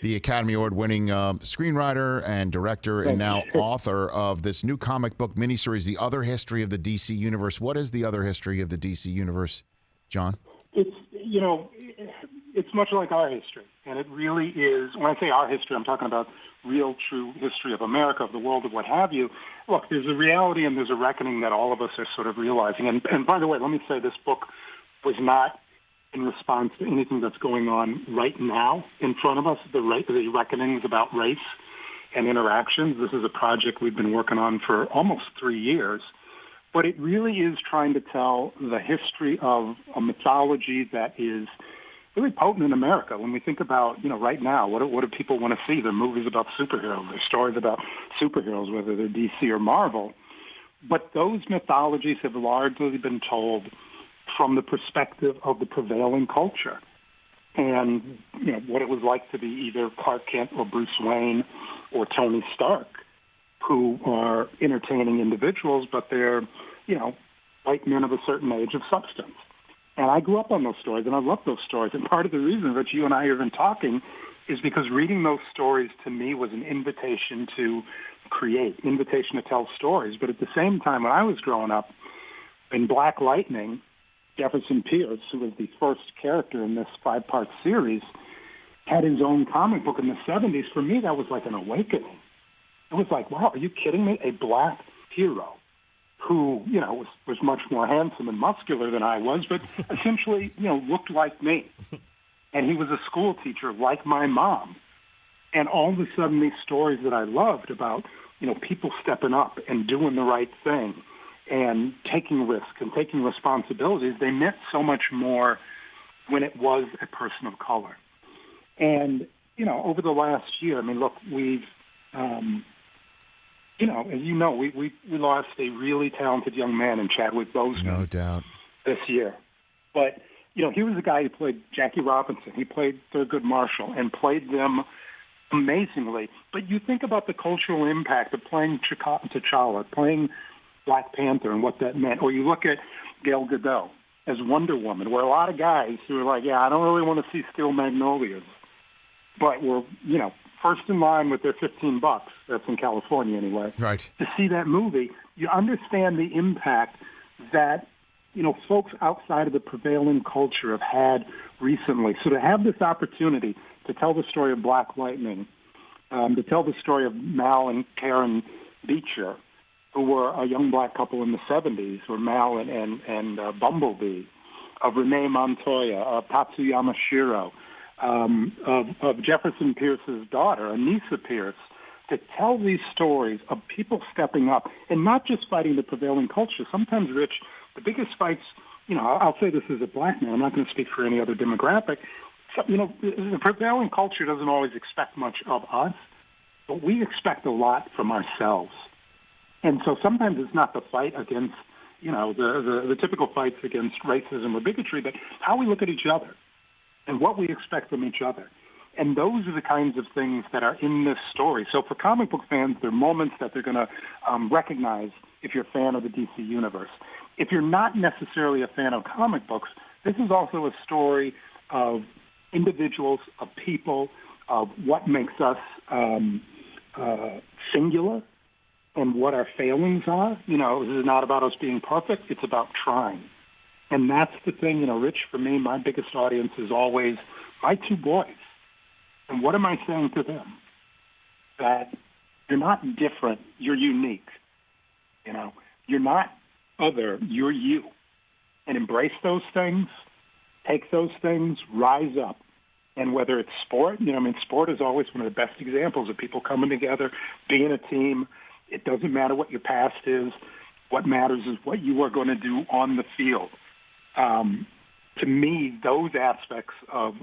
the Academy Award-winning screenwriter and director and now author of this new comic book miniseries, The Other History of the DC Universe. What is the other history of the DC Universe, John? It's much like our history, and it really is. When I say our history, I'm talking about real, true history of America, of the world, of what have you. Look, there's a reality and there's a reckoning that all of us are sort of realizing. And by the way, let me say this book was not in response to anything that's going on right now in front of us, the reckonings about race and interactions. This is a project we've been working on for almost 3 years. But it really is trying to tell the history of a mythology that is really potent in America. When we think about, right now, what do people want to see? They're movies about superheroes. They're stories about superheroes, whether they're DC or Marvel. But those mythologies have largely been told from the perspective of the prevailing culture. And, what it was like to be either Clark Kent or Bruce Wayne or Tony Stark, who are entertaining individuals, but they're, white men of a certain age of substance. And I grew up on those stories, and I love those stories. And part of the reason that you and I are even talking is because reading those stories to me was an invitation to create, invitation to tell stories. But at the same time, when I was growing up, in Black Lightning, Jefferson Pierce, who was the first character in this 5-part series, had his own comic book in the 70s. For me, that was like an awakening. It was like, wow, are you kidding me? A black hero who, was much more handsome and muscular than I was, but essentially, looked like me. And he was a school teacher like my mom. And all of a sudden, these stories that I loved about, people stepping up and doing the right thing and taking risks and taking responsibilities, they meant so much more when it was a person of color. And, over the last year, look, we've... as you know, we lost a really talented young man in Chadwick Boseman. No doubt. This year. But, he was a guy who played Jackie Robinson. He played Thurgood Marshall and played them amazingly. But you think about the cultural impact of playing T'Challa, playing Black Panther and what that meant. Or you look at Gal Gadot as Wonder Woman, where a lot of guys who are like, I don't really want to see Steel Magnolias. But we're, first in line with their $15. That's in California anyway. Right. To see that movie, you understand the impact that, folks outside of the prevailing culture have had recently. So to have this opportunity to tell the story of Black Lightning, to tell the story of Mal and Karen Beecher, who were a young black couple in the 70s, or Mal and Bumblebee, of Renee Montoya, of Tatsu Yamashiro, of Jefferson Pierce's daughter, Anissa Pierce, to tell these stories of people stepping up and not just fighting the prevailing culture. Sometimes, Rich, the biggest fights, I'll say this as a black man, I'm not going to speak for any other demographic. So, the prevailing culture doesn't always expect much of us, but we expect a lot from ourselves. And so sometimes it's not the fight against, the typical fights against racism or bigotry, but how we look at each other and what we expect from each other. And those are the kinds of things that are in this story. So for comic book fans, there are moments that they're going to recognize if you're a fan of the DC Universe. If you're not necessarily a fan of comic books, this is also a story of individuals, of people, of what makes us singular and what our failings are. This is not about us being perfect. It's about trying. And that's the thing, Rich, for me, my biggest audience is always my 2 boys. And what am I saying to them? That you're not different, you're unique. You're not other, you're you. And embrace those things, take those things, rise up. And whether it's sport, sport is always one of the best examples of people coming together, being a team. It doesn't matter what your past is. What matters is what you are going to do on the field. To me, those aspects of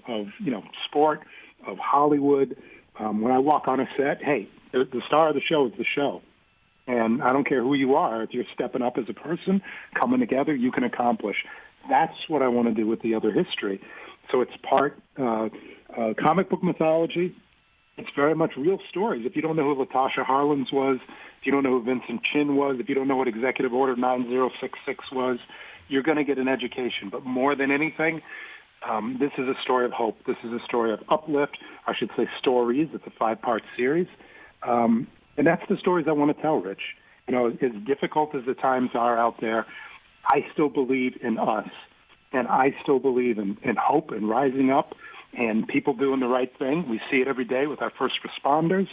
sport, of Hollywood, when I walk on a set, hey, the star of the show is the show. And I don't care who you are. If you're stepping up as a person, coming together, you can accomplish. That's what I want to do with The Other History. So it's part comic book mythology. It's very much real stories. If you don't know who Latasha Harlins was, if you don't know who Vincent Chin was, if you don't know what Executive Order 9066 was, you're going to get an education. But more than anything, This is a story of hope. This is a story of uplift. I should say stories. It's a 5-part series. And that's the stories I want to tell, Rich. You know, as difficult as the times are out there, I still believe in us. And I still believe in hope and rising up and people doing the right thing. We see it every day with our first responders.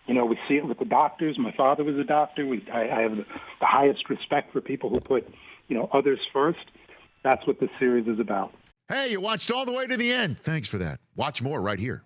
You know, we see it with the doctors. My father was a doctor. I have the highest respect for people who put, you know, others first. That's what this series is about. Hey, you watched all the way to the end. Thanks for that. Watch more right here.